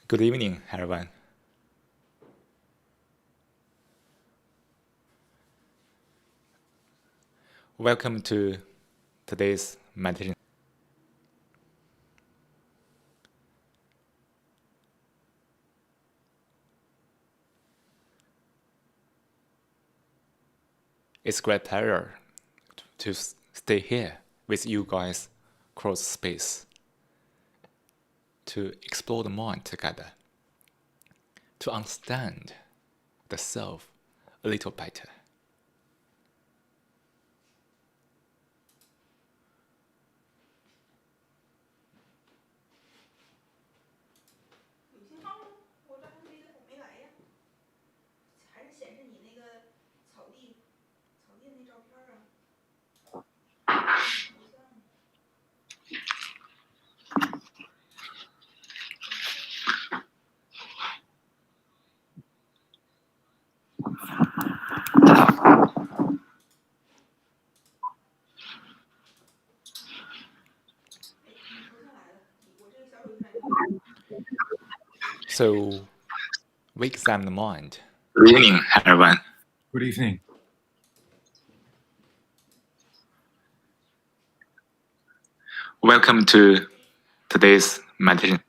Good evening, everyone. Welcome to today's meditation. It's a great pleasure to stay here with you guys across space to explore the mind together, to understand the self a little better. So we examine the mind. Good evening, everyone. Good evening. Welcome to today's meditation.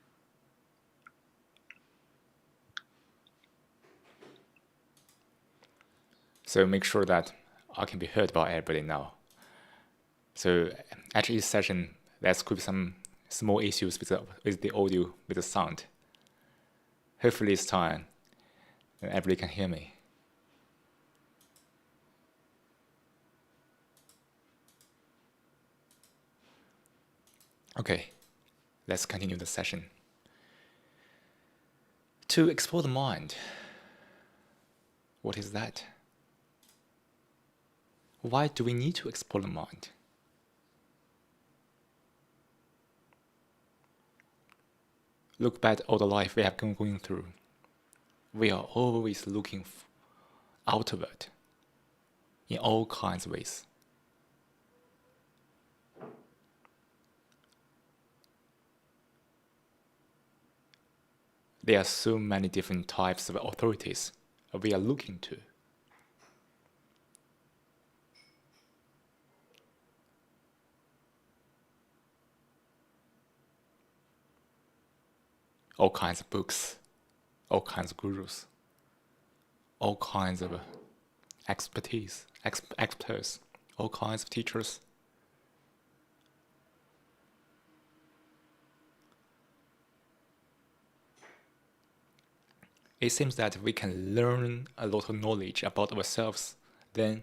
So make sure that I can be heard by everybody now. So at each session, there could be some small issues with the audio, with the sound. Hopefully this time, everybody can hear me. Okay, let's continue the session. To explore the mind, what is that? Why do we need to explore the mind? Look back at all the life we have been going through. We are always looking outward in all kinds of ways. There are so many different types of authorities we are looking to. All kinds of books, all kinds of gurus, all kinds of experts, all kinds of teachers. It seems that we can learn a lot of knowledge about ourselves, then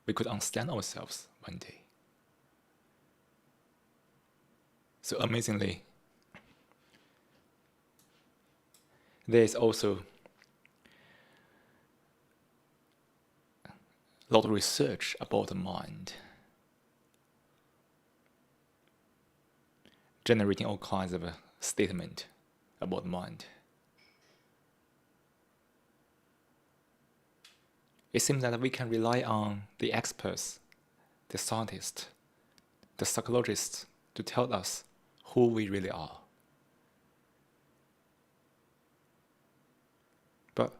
we could understand ourselves one day. So amazingly, there is also a lot of research about the mind, generating all kinds of statement about the mind. It seems that we can rely on the experts, the scientists, the psychologists to tell us who we really are. But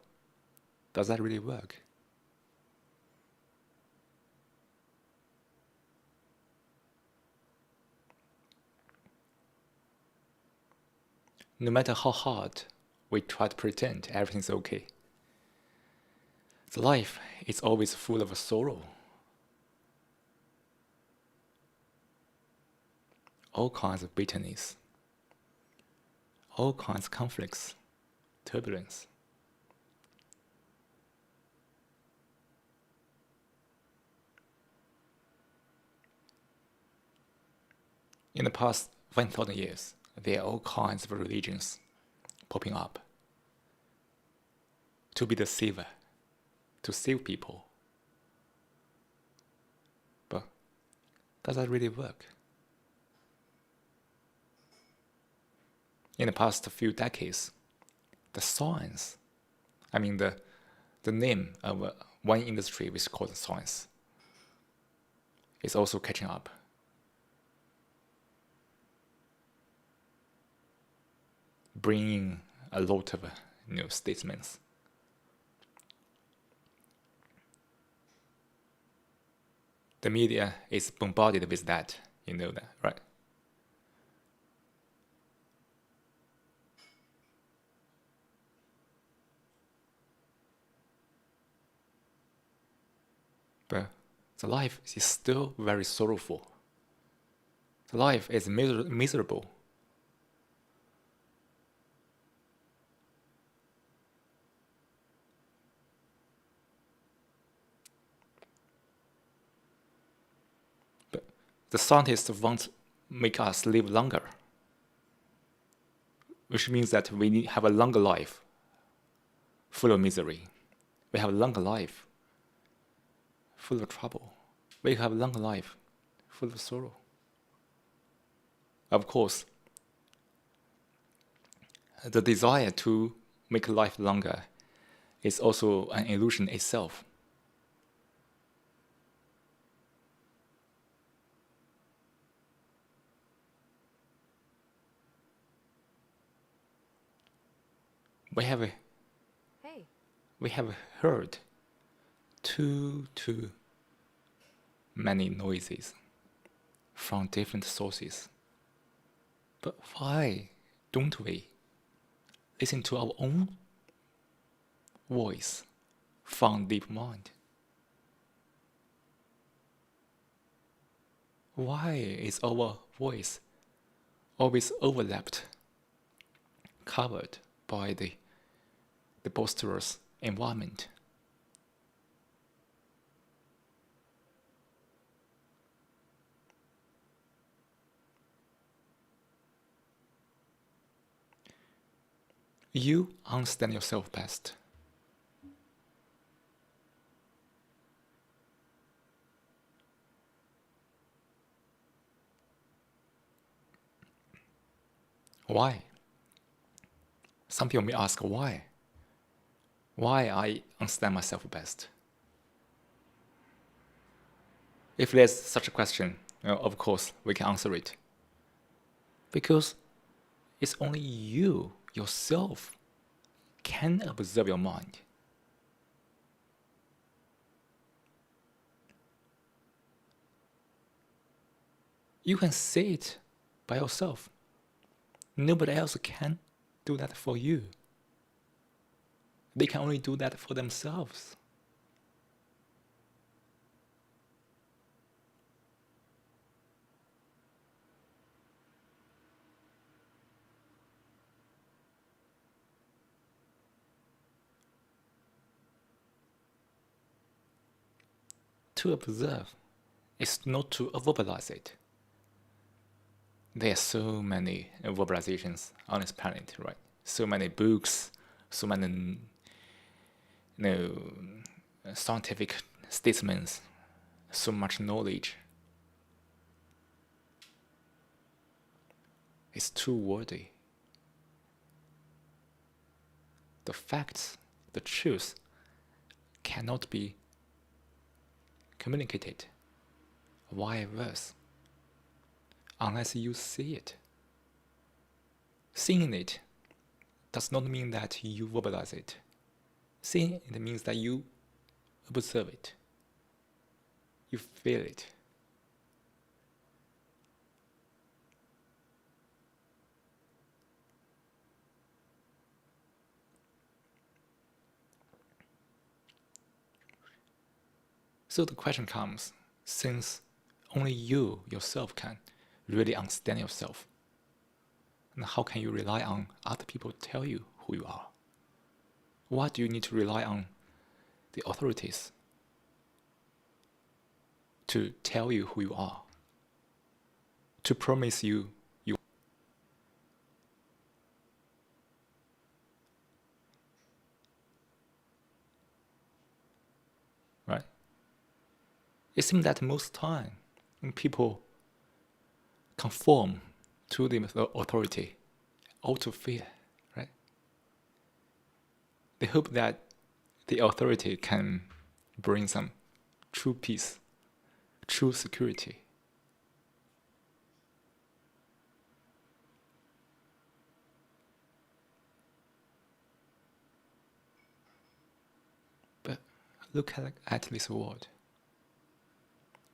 does that really work? No matter how hard we try to pretend everything's okay, the life is always full of sorrow. All kinds of bitterness, all kinds of conflicts, turbulence. In the past 1,000 years, there are all kinds of religions popping up to be the savior, to save people. But does that really work? In the past few decades, the science, the name of one industry which is called science, is also catching up. Bringing a lot of statements. The media is bombarded with that, you know that, right? But the life is still very sorrowful. The life is miserable. But the scientists want to make us live longer, which means that we have a longer life full of misery. We have a longer life full of trouble. We have a longer life full of sorrow. Of course, the desire to make life longer is also an illusion itself. We have heard too many noises from different sources. But why don't we listen to our own voice from deep mind? Why is our voice always overlapped, covered by the boisterous environment? You understand yourself best. Why? Some people may ask why. Why I understand myself best? If there's such a question, of course we can answer it. Because it's only you yourself can observe your mind. You can see it by yourself. Nobody else can do that for you. They can only do that for themselves. To observe is not to verbalize it. There are so many verbalizations on this planet, right? So many books, so many scientific statements, so much knowledge. It's too wordy. The facts, the truth, cannot be communicated via verse unless you see it. Seeing it does not mean that you verbalize it. Seeing it means that you observe it. You feel it. So the question comes, since only you yourself can really understand yourself, and how can you rely on other people to tell you who you are? Why do you need to rely on the authorities to tell you who you are, to promise you? Right? It seems that most time people conform to the authority out of fear, right? They hope that the authority can bring some true peace, true security. look at this world.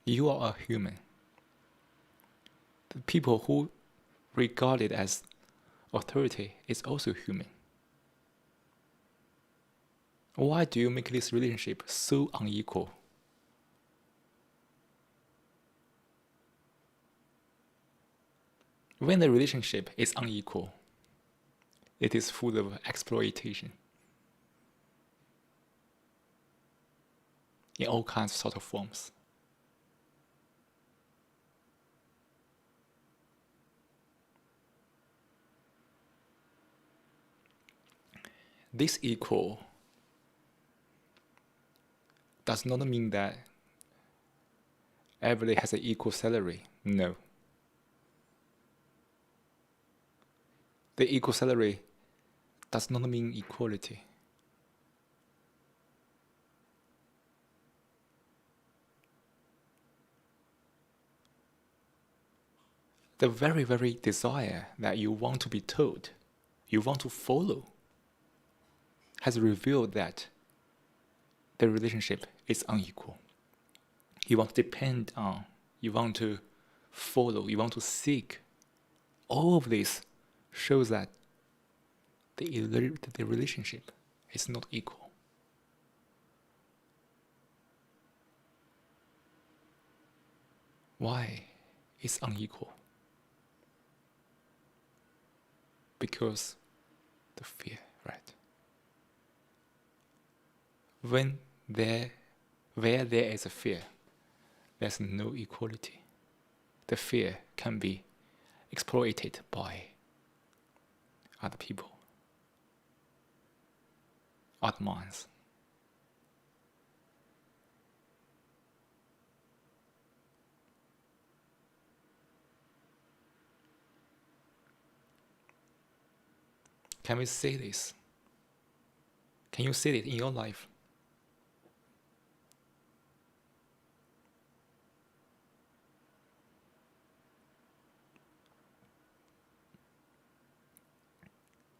You are a human. The people who regard it as authority is also human. Why do you make this relationship so unequal? When the relationship is unequal, it is full of exploitation in all kinds of sort of forms. This equal does not mean that everybody has an equal salary. No. The equal salary does not mean equality. The very, very desire that you want to be told, you want to follow, has revealed that the relationship is unequal. You want to depend on, you want to follow, you want to seek. All of this shows that the relationship is not equal. Why is unequal? Because the fear, right? Where there is a fear, there's no equality. The fear can be exploited by other people, other minds. Can we say this? Can you see it in your life?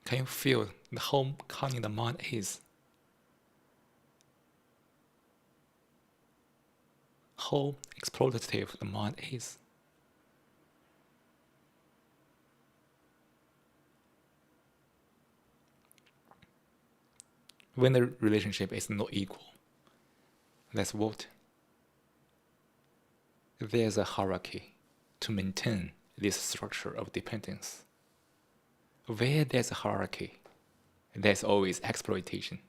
Can you feel how cunning the mind is? How exploitative the mind is? When the relationship is not equal, that's what? There's a hierarchy to maintain this structure of dependence. Where there's a hierarchy, there's always exploitation.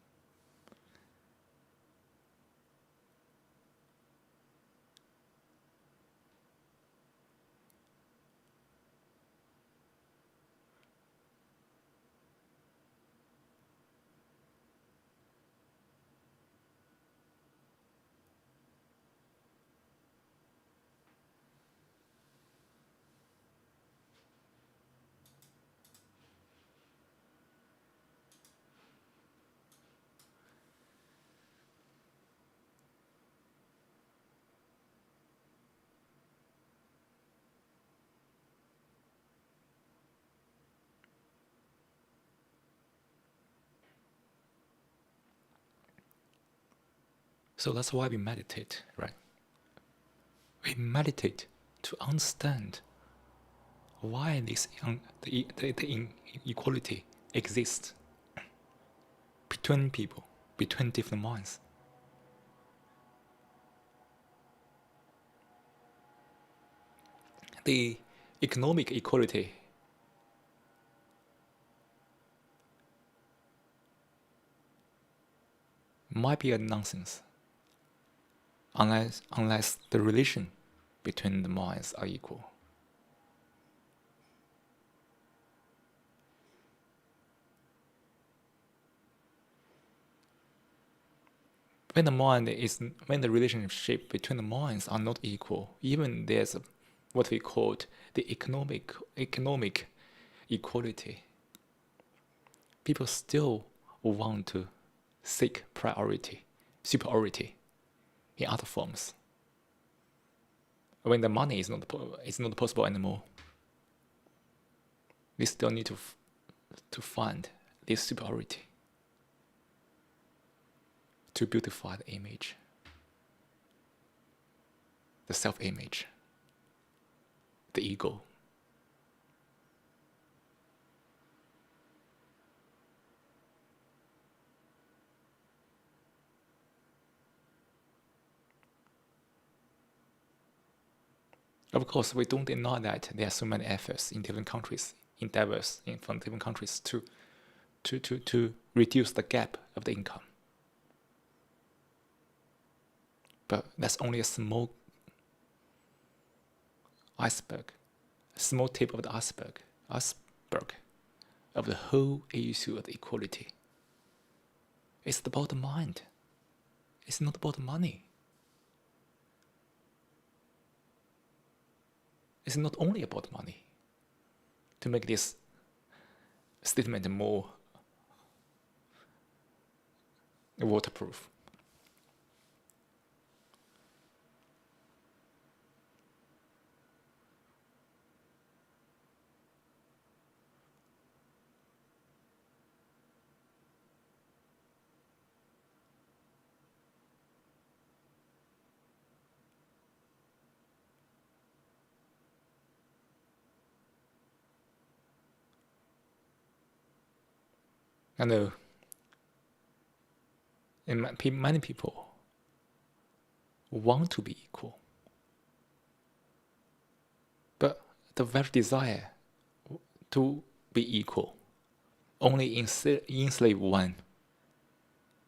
So that's why we meditate, right? We meditate to understand why this the inequality exists between people, between different minds. The economic equality might be a nonsense unless the relation between the minds are equal. When the relationship between the minds are not equal, even there's what we call the economic equality, people still want to seek superiority in other forms. When the money is not possible anymore, we still need to find this superiority, to beautify the image, the self-image, the ego. Of course, we don't deny that there are so many efforts in different countries, endeavors from different countries to reduce the gap of the income. But that's only a small iceberg, a small tip of the iceberg of the whole issue of the equality. It's about the mind. It's not about the money. It's not only about money. To make this statement more waterproof. I know many people want to be equal, but the very desire to be equal only enslave one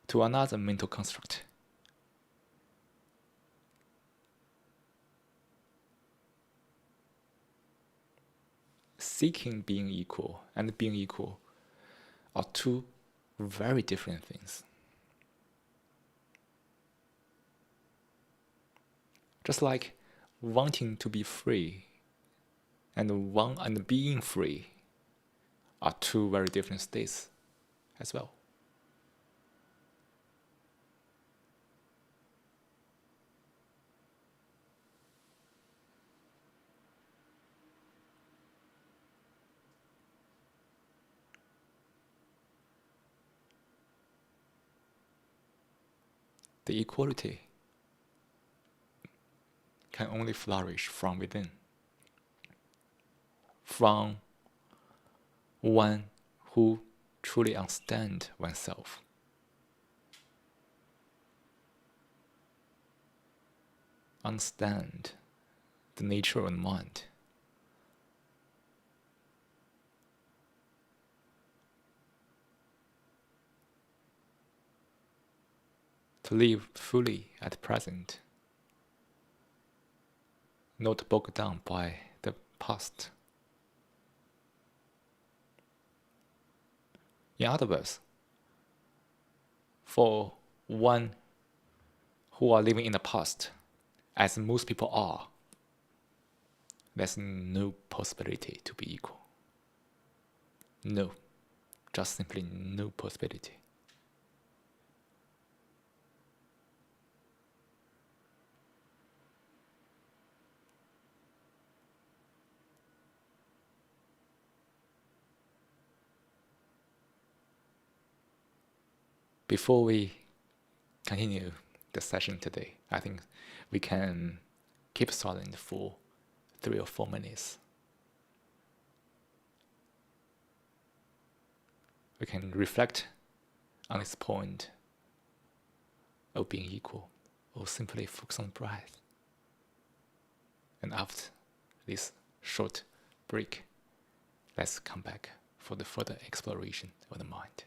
to another mental construct. Seeking being equal and being equal are two very different things. Just like wanting to be free and being free are two very different states as well. The equality can only flourish from within, from one who truly understands oneself. Understand the nature of the mind. To live fully at present, not bogged down by the past. In other words, for one who are living in the past, as most people are, there's no possibility to be equal. No, just simply no possibility. Before we continue the session today, I think we can keep silent for 3 or 4 minutes. We can reflect on this point of being equal, or simply focus on breath. And after this short break, let's come back for the further exploration of the mind.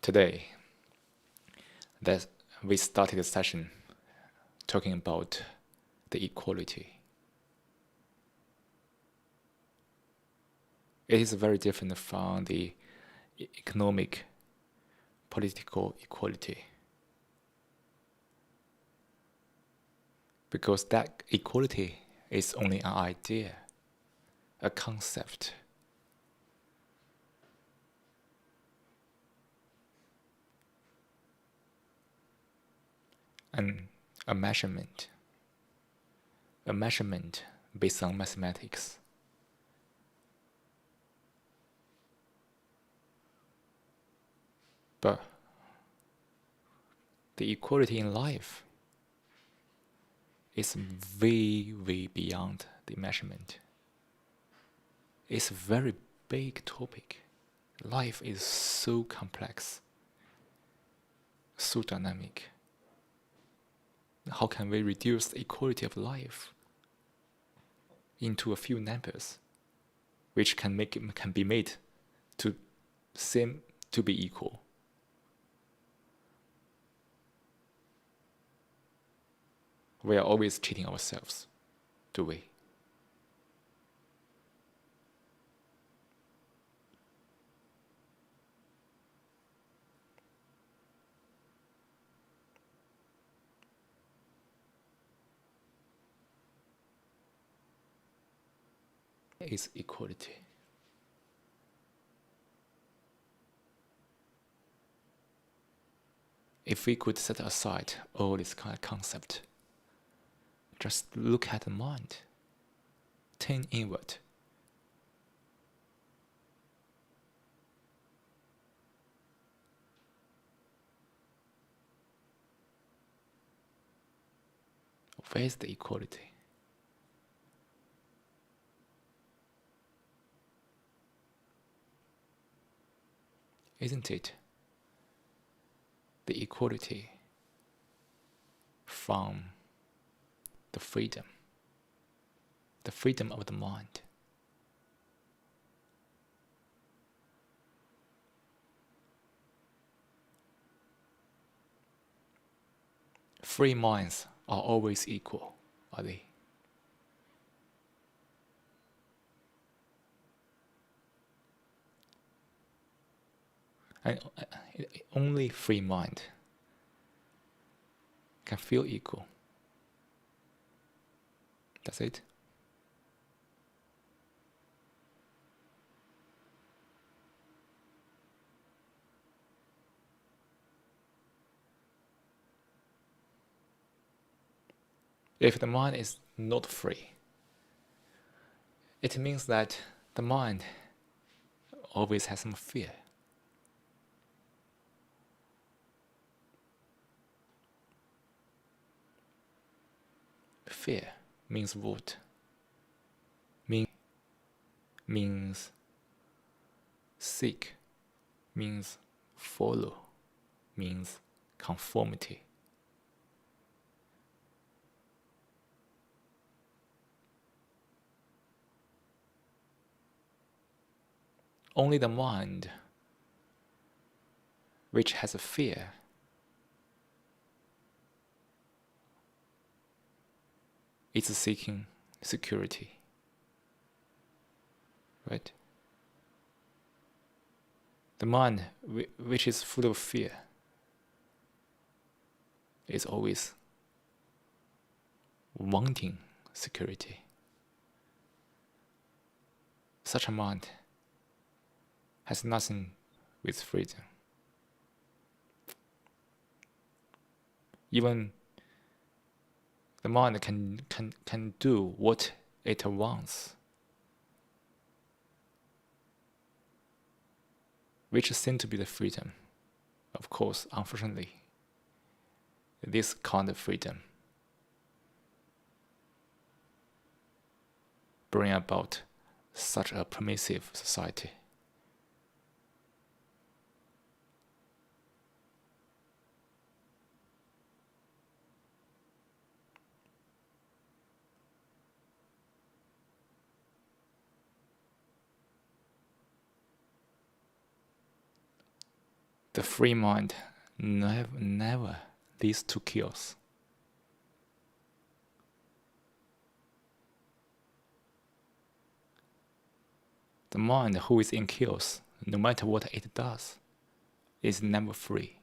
Today, that we started the session talking about the equality. It is very different from the economic, political equality. Because that equality is only an idea, a concept. And a measurement based on mathematics. But the equality in life is way, way beyond the measurement. It's a very big topic. Life is so complex, so dynamic. How can we reduce the equality of life into a few numbers, which can be made to seem to be equal? We are always cheating ourselves, do we? Is equality. If we could set aside all this kind of concept, just look at the mind, turn inward. Where's the equality? Isn't it the equality from the freedom of the mind? Free minds are always equal, are they? And only free mind can feel equal. That's it. If the mind is not free, it means that the mind always has some fear. Fear means what? Means seek, means follow, means conformity. Only the mind which has a fear is seeking security. Right? The mind which is full of fear is always wanting security. Such a mind has nothing with freedom. Even the mind can do what it wants, which seems to be the freedom. Of course, unfortunately, this kind of freedom bring about such a permissive society. The free mind never leads to chaos. The mind who is in chaos, no matter what it does, is never free.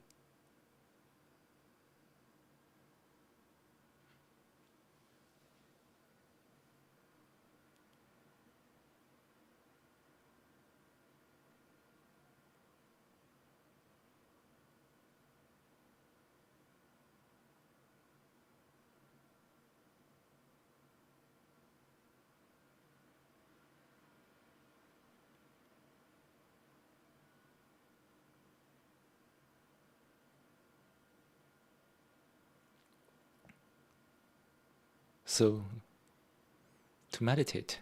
So, to meditate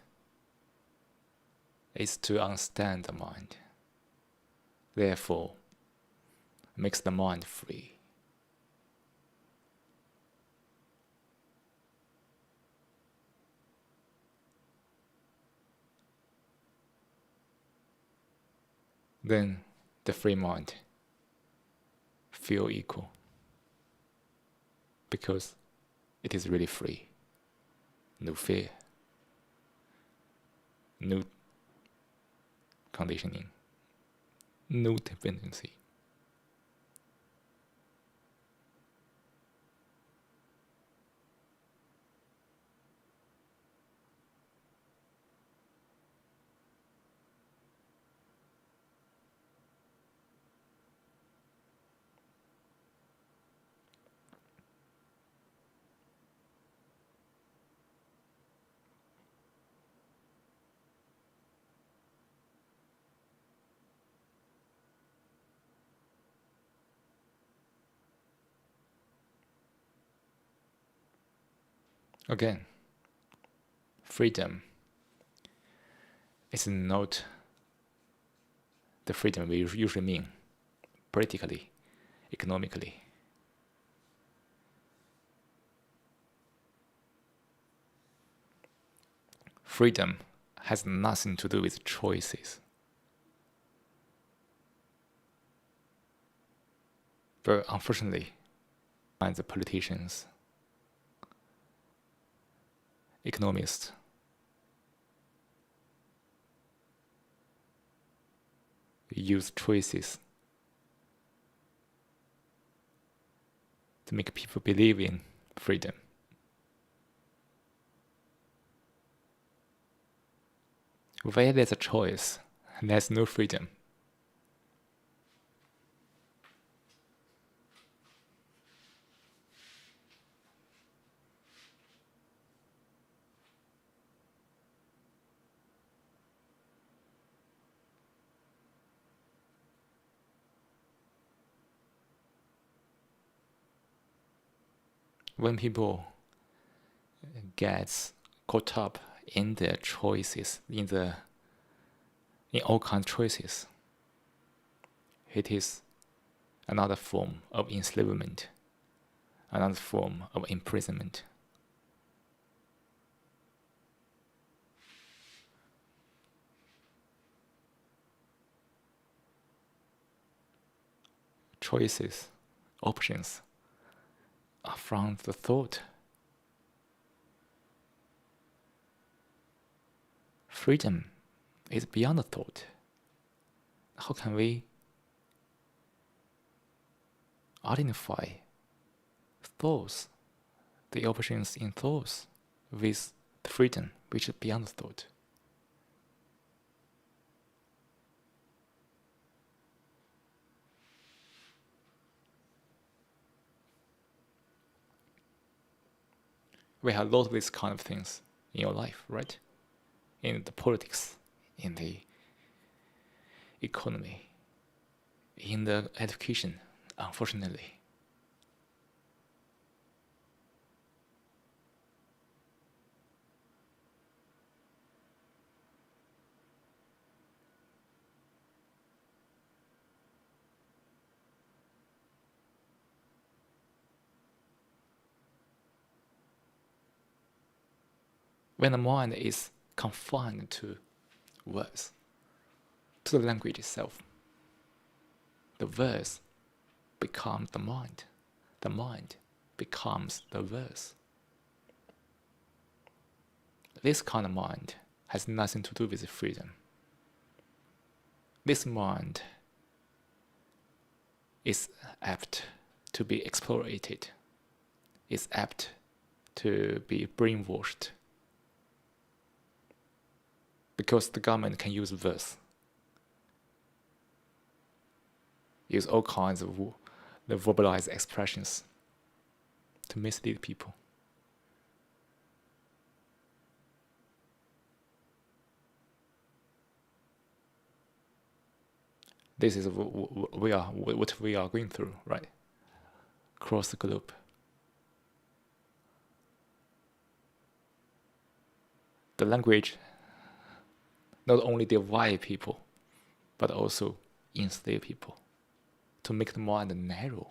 is to understand the mind. Therefore, makes the mind free. Then the free mind feel equal because it is really free. No fear, no conditioning, no dependency. Again, freedom is not the freedom we usually mean politically, economically. Freedom has nothing to do with choices. But unfortunately, the politicians, economists, use choices to make people believe in freedom. Where there's a choice, there's no freedom. When people get caught up in their choices, in all kinds of choices, it is another form of enslavement, another form of imprisonment. Choices, options are from the thought. Freedom is beyond the thought. How can we identify thoughts, the options in thoughts, with the freedom which is beyond the thought? We have a lot of these kind of things in your life, right? In the politics, in the economy, in the education, unfortunately. When the mind is confined to words, to the language itself, the verse becomes the mind. The mind becomes the verse. This kind of mind has nothing to do with freedom. This mind is apt to be exploited, is apt to be brainwashed, because the government can use verse, use all kinds of the verbalized expressions to mislead people. This is what we are going through, right? Across the globe. The language not only divide people, but also enslave people to make the mind narrow.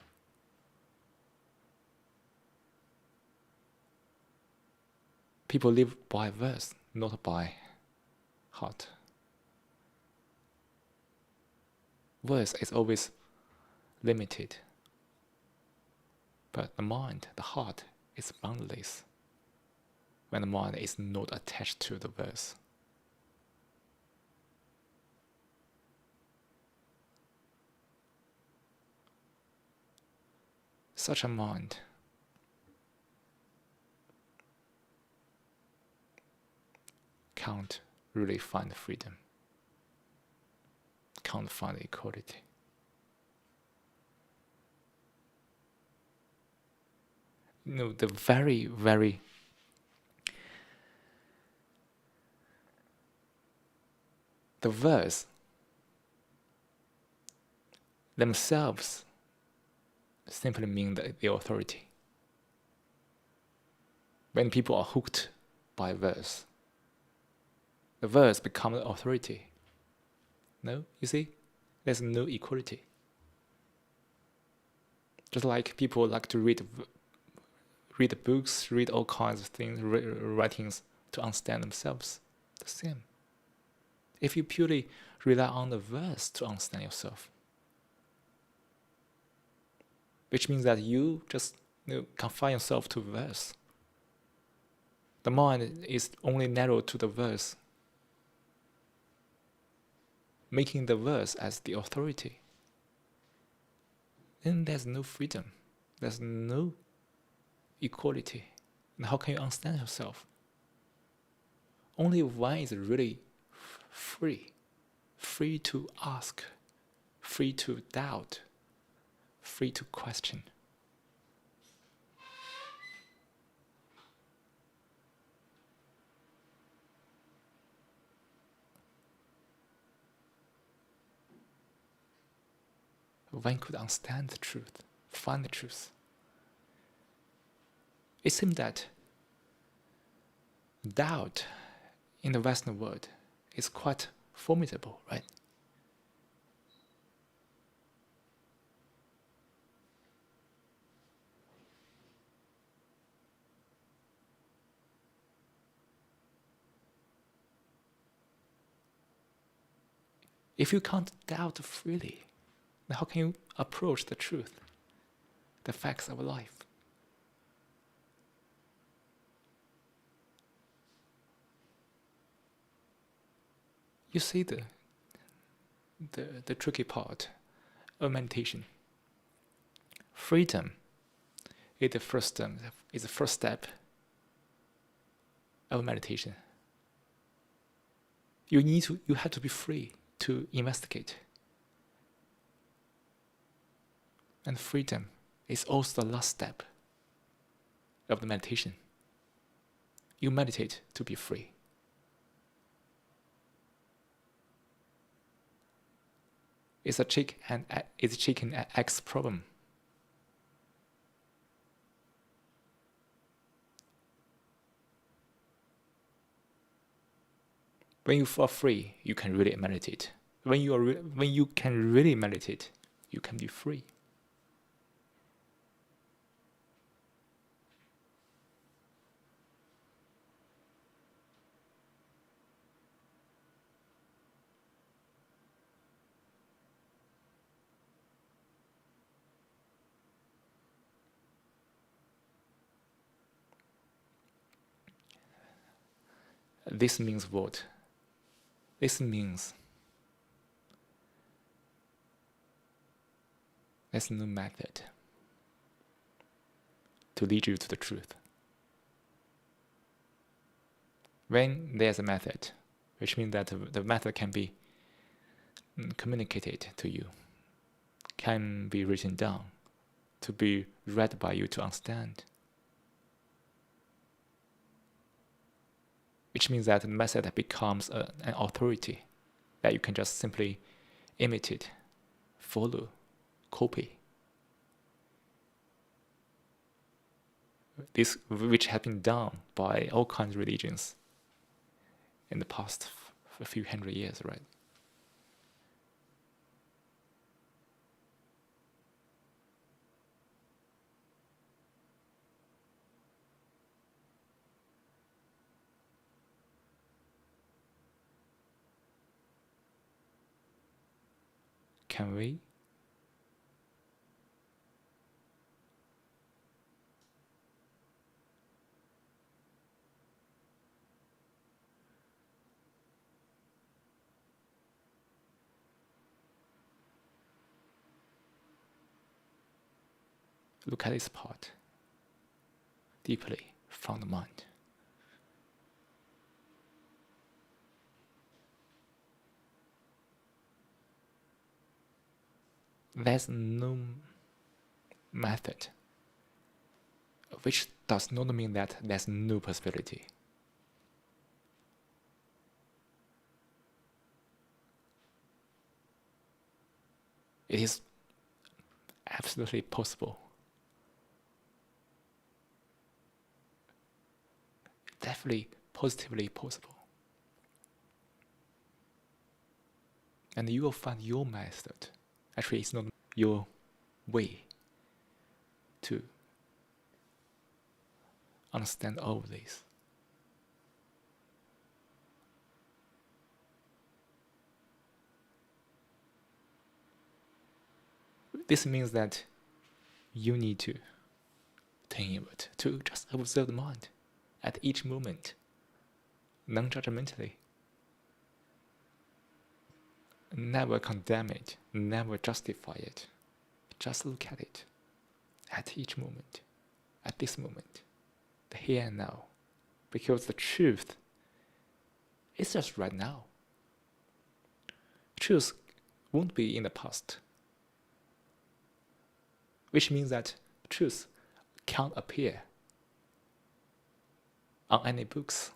People live by verse, not by heart. Verse is always limited, but the mind, the heart, is boundless when the mind is not attached to the verse. Such a mind can't really find freedom, can't find equality. The very, very the verse themselves simply mean the authority. When people are hooked by verse, the verse becomes authority. No, you see, there's no equality. Just like people like to read books, read all kinds of things, writings to understand themselves. The same. If you purely rely on the verse to understand yourself, which means that you just confine yourself to verse. The mind is only narrow to the verse, making the verse as the authority. Then there's no freedom. There's no equality. And how can you understand yourself? Only one is really free. Free to ask. Free to doubt. Free to question. One could understand the truth, find the truth. It seems that doubt in the Western world is quite formidable, right? If you can't doubt freely, then how can you approach the truth, the facts of life? You see the tricky part of meditation. Freedom is the first step of meditation. You have to be free to investigate. And freedom is also the last step of the meditation. You meditate to be free. It's a chicken and eggs problem. When you feel free, you can really meditate. When you can really meditate, you can be free. This means what? This means there's no method to lead you to the truth. When there's a method, which means that the method can be communicated to you, can be written down, to be read by you to understand. Which means that the method becomes an authority that you can just simply imitate, follow, copy. This, which has been done by all kinds of religions in the past a few hundred years, right? Can we? Look at this part deeply from the mind. There's no method, which does not mean that there's no possibility. It is absolutely possible. Definitely positively possible. And you will find your method. Actually, it's not your way to understand all of this. This means that you need to turn inward, to just observe the mind at each moment, non-judgmentally. Never condemn it, never justify it. Just look at it at each moment, at this moment, the here and now. Because the truth is just right now. Truth won't be in the past. Which means that truth can't appear on any books.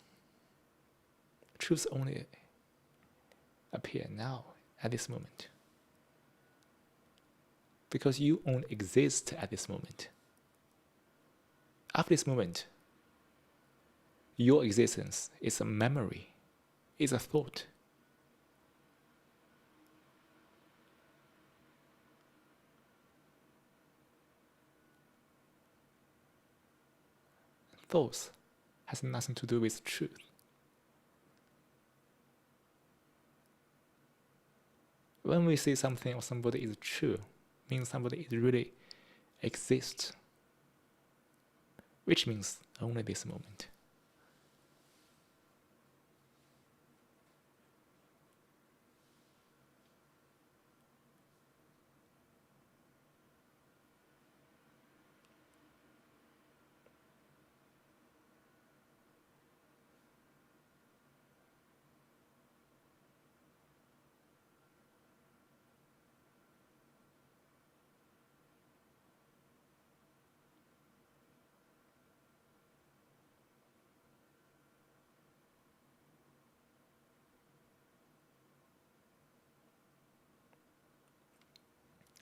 Truth only appear now, at this moment. Because you only exist at this moment. After this moment, your existence is a memory, is a thought. Thoughts has nothing to do with truth. When we say something or somebody is true, means somebody is really exists, which means only this moment.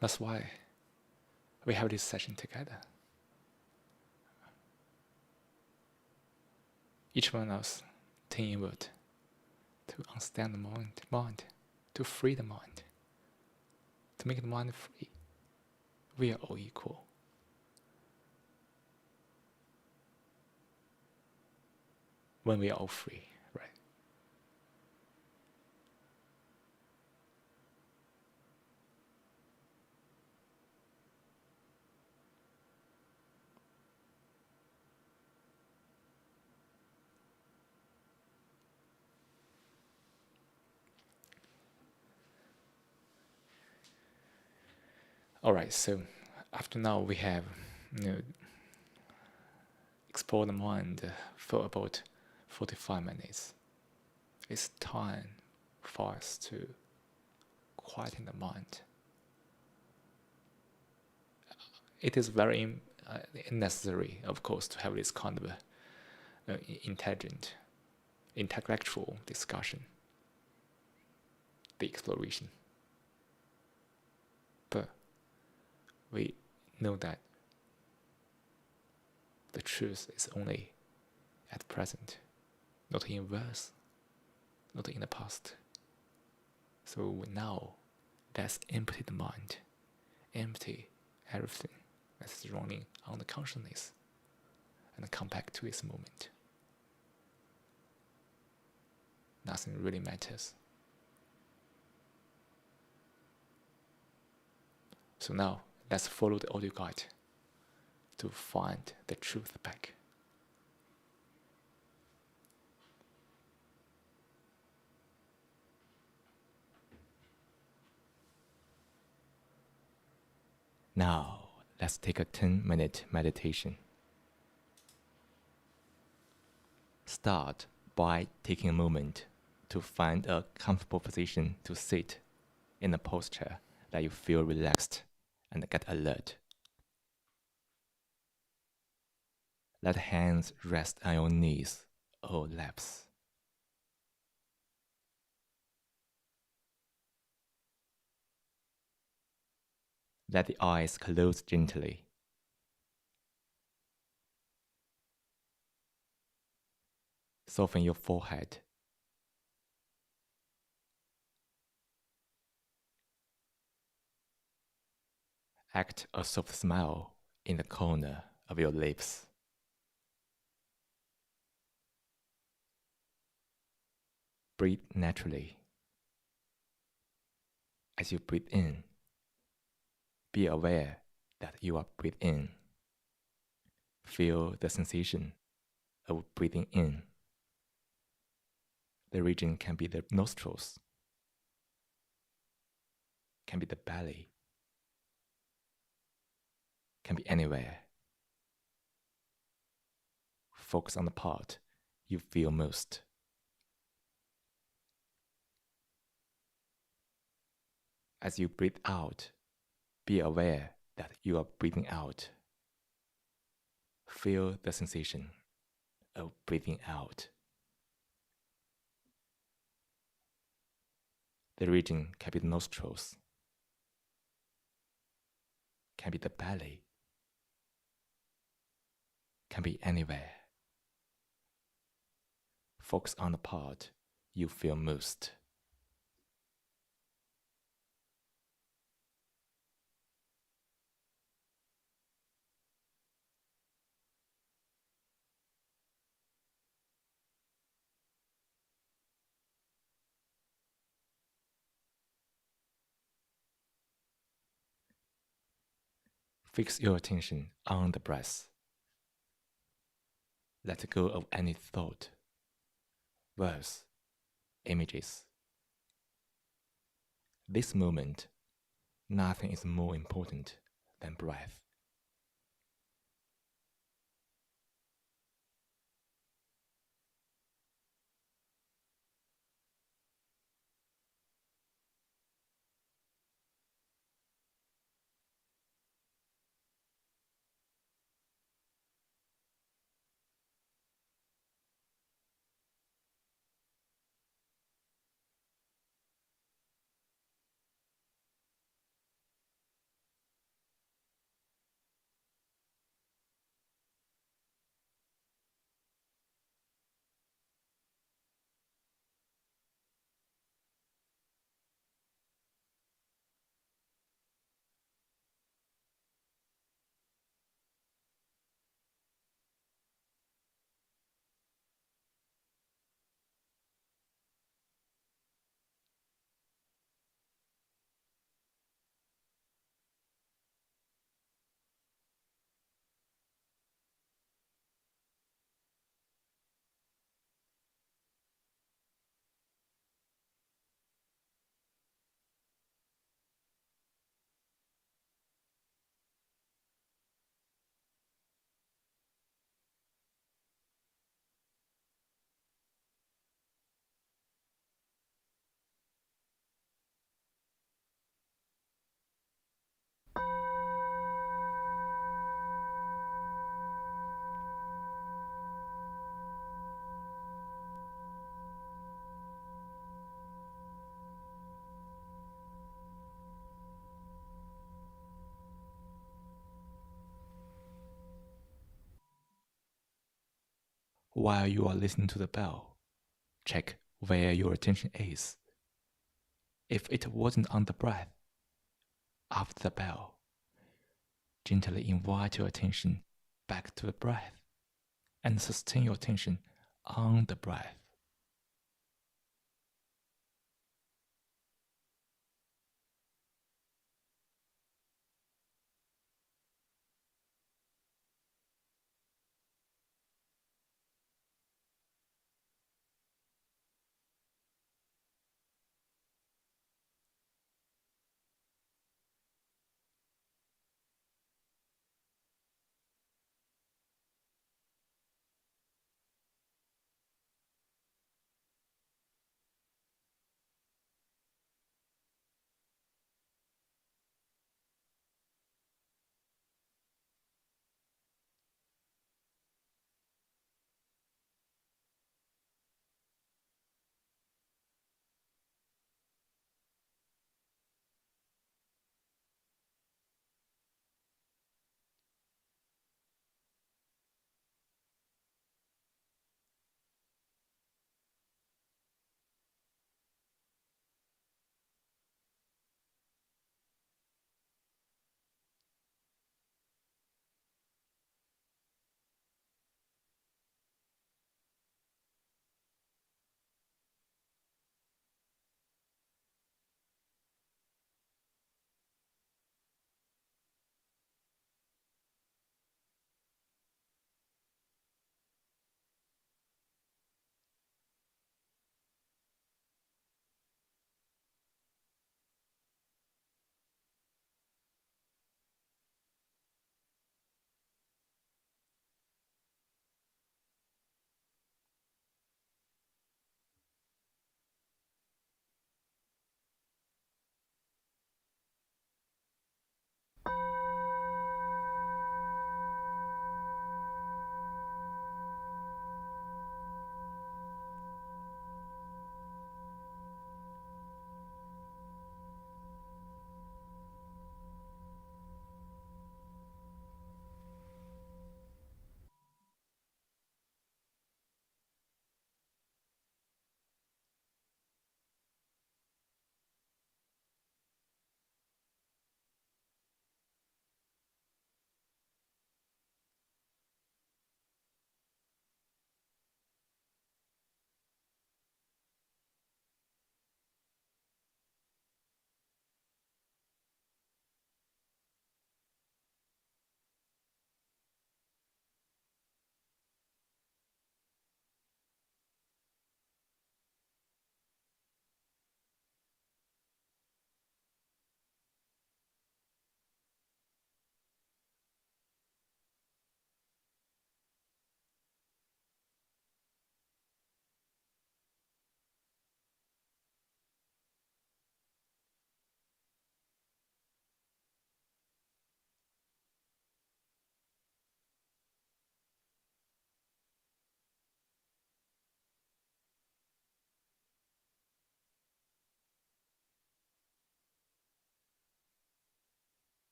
That's why we have this session together. Each one of us turn inward to understand the mind, to free the mind, to make the mind free. We are all equal. When we are all free, right? Alright, so after now we have explored the mind for about 45 minutes. It's time for us to quieten the mind. It is very necessary, of course, to have this kind of intelligent, intellectual discussion, the exploration. But we know that the truth is only at present, not in verse, not in the past. So now, let's empty the mind, empty everything that's running on the consciousness, and come back to this moment. Nothing really matters. So now, let's follow the audio guide to find the truth back. Now, let's take a 10-minute meditation. Start by taking a moment to find a comfortable position to sit in a posture that you feel relaxed and get alert. Let hands rest on your knees or laps. Let the eyes close gently. Soften your forehead. Act a soft smile in the corner of your lips. Breathe naturally. As you breathe in, be aware that you are breathing in. Feel the sensation of breathing in. The region can be the nostrils, can be the belly, can be anywhere. Focus on the part you feel most. As you breathe out, be aware that you are breathing out. Feel the sensation of breathing out. The region can be the nostrils, can be the belly, can be anywhere. Focus on the part you feel most. Fix your attention on the breath. Let go of any thought, words, images. This moment, nothing is more important than breath. while you are listening to the bell, check where your attention is. If it wasn't on the breath, after the bell, gently invite your attention back to the breath and sustain your attention on the breath.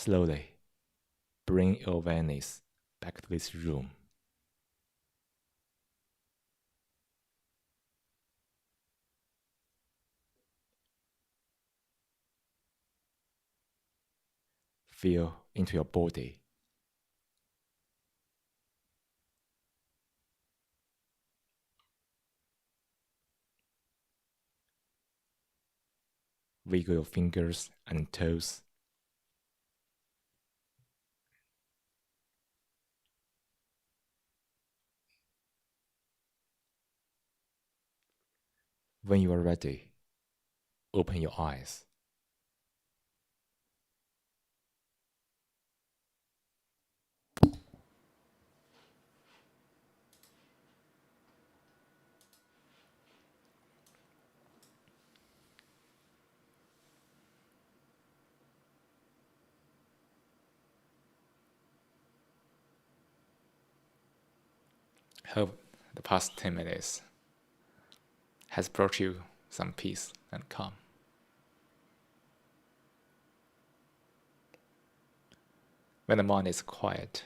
Slowly bring your awareness back to this room. Feel into your body. Wiggle your fingers and toes. When you are ready, open your eyes. Hope the past 10 minutes has brought you some peace and calm. When the mind is quiet,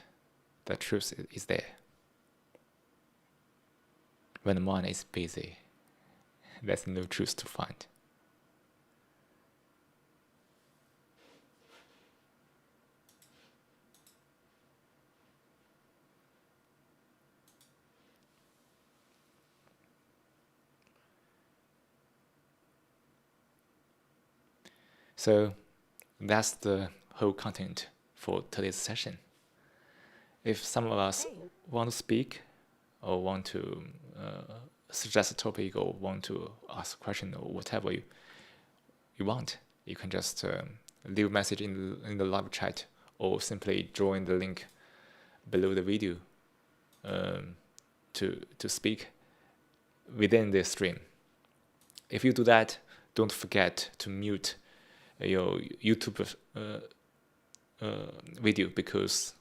the truth is there. When the mind is busy, there's no truth to find. So that's the whole content for today's session. If some of us want to speak or want to suggest a topic or want to ask a question or whatever you want, you can just leave a message in the live chat or simply join the link below the video to speak within the stream. If you do that, don't forget to mute your YouTube video, because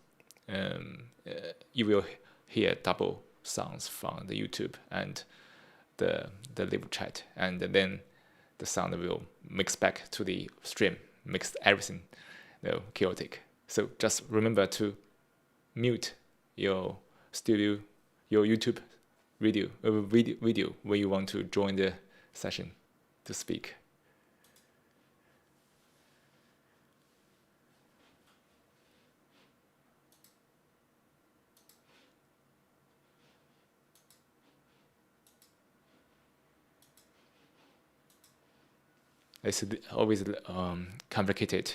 you will hear double sounds from the YouTube and the live chat, and then the sound will mix back to the stream, mix everything chaotic. So just remember to mute your studio, your YouTube video where you want to join the session to speak. It's always complicated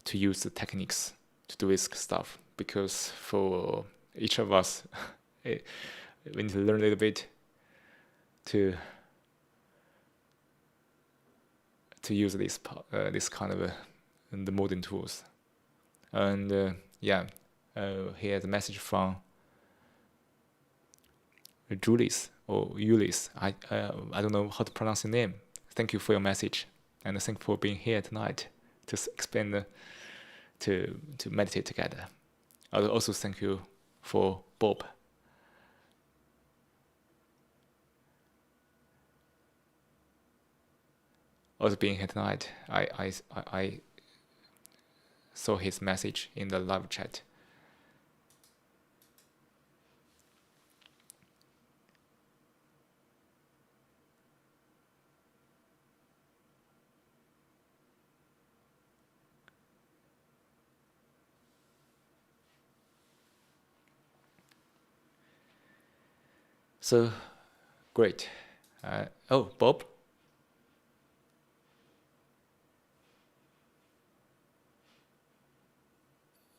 to use the techniques to do this stuff, because for each of us, we need to learn a little bit to use this kind of the modern tools. And here's a message from Julius or Ulis. I don't know how to pronounce your name. Thank you for your message, and thank you for being here tonight to explain to meditate together. I also thank you for Bob. Also being here tonight. I saw his message in the live chat. So, great. Oh, Bob?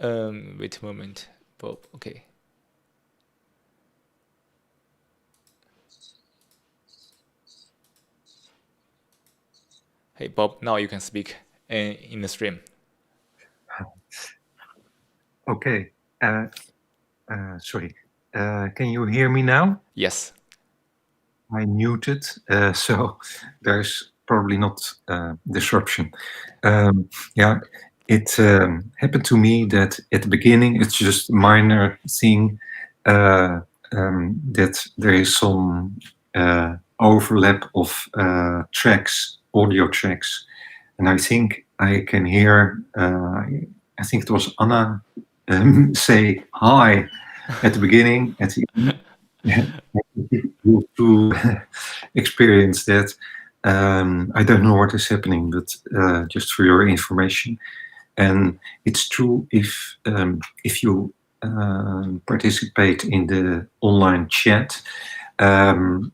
Wait a moment, Bob. Okay. Hey, Bob, now you can speak in the stream. Okay. Sorry. Can you hear me now? Yes. I muted, so there's probably not disruption. It happened to me that at the beginning, it's just a minor thing that there is some overlap of tracks, audio tracks. And I think I can hear I think it was Anna, say hi at the beginning, at the end. You to experience that. I don't know what is happening, but just for your information. And it's true if you participate in the online chat,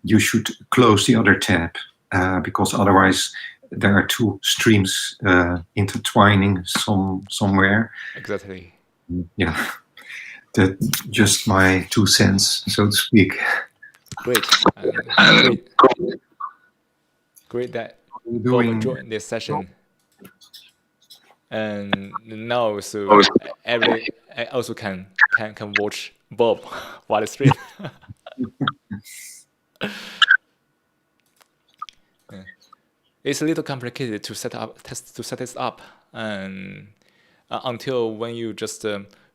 you should close the other tab because otherwise there are two streams intertwining somewhere. Exactly. Yeah, that's just my 2 cents, so to speak. Great. Great that You're both doing joined this session. And now, so I also can watch Bob while I stream. Yeah. It's a little complicated to set this up, and until when you just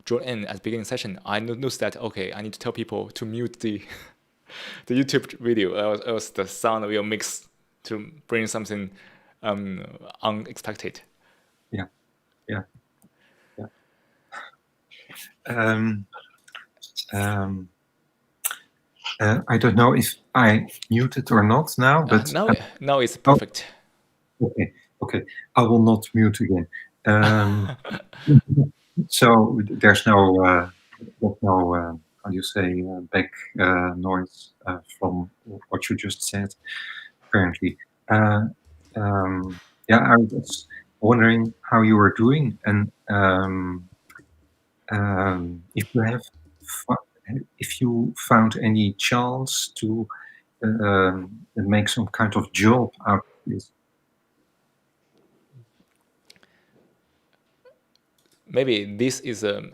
join in at the beginning session, I noticed that okay, I need to tell people to mute the the YouTube video, else the sound will mix to bring something unexpected. Yeah. I don't know if I muted or not now, but now it's perfect. Okay. I will not mute again. So there's no how do you say back noise from what you just said. Apparently, yeah. I was wondering how you were doing, and if you found any chance to make some kind of job out of this. Maybe this is do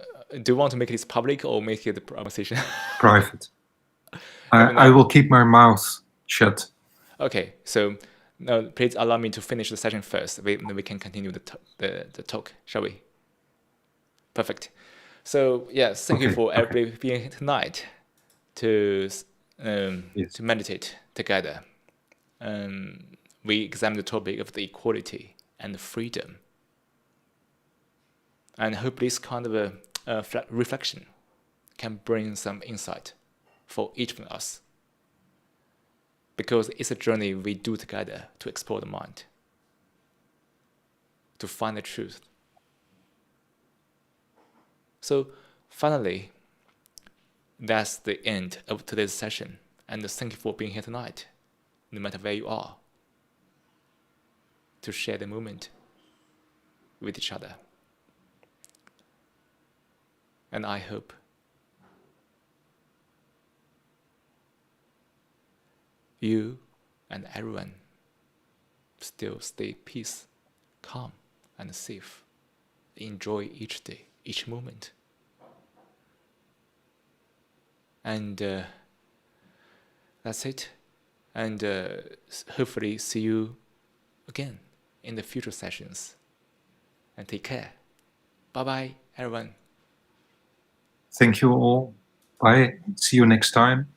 you want to make this public or make it a conversation? Private. I will keep my mouth shut. Okay, so now please allow me to finish the session first. Then we can continue the talk, shall we? Perfect. So yes, thank you for everybody being here tonight to meditate together. We examine the topic of the equality and freedom. And I hope this kind of a reflection can bring some insight for each of us. Because it's a journey we do together to explore the mind, to find the truth. So finally, that's the end of today's session. And thank you for being here tonight, no matter where you are, to share the moment with each other. And I hope you and everyone still stay peace, calm, and safe. Enjoy each day, each moment. And that's it. And hopefully see you again in the future sessions. And take care. Bye-bye, everyone. Thank you all. Bye. See you next time.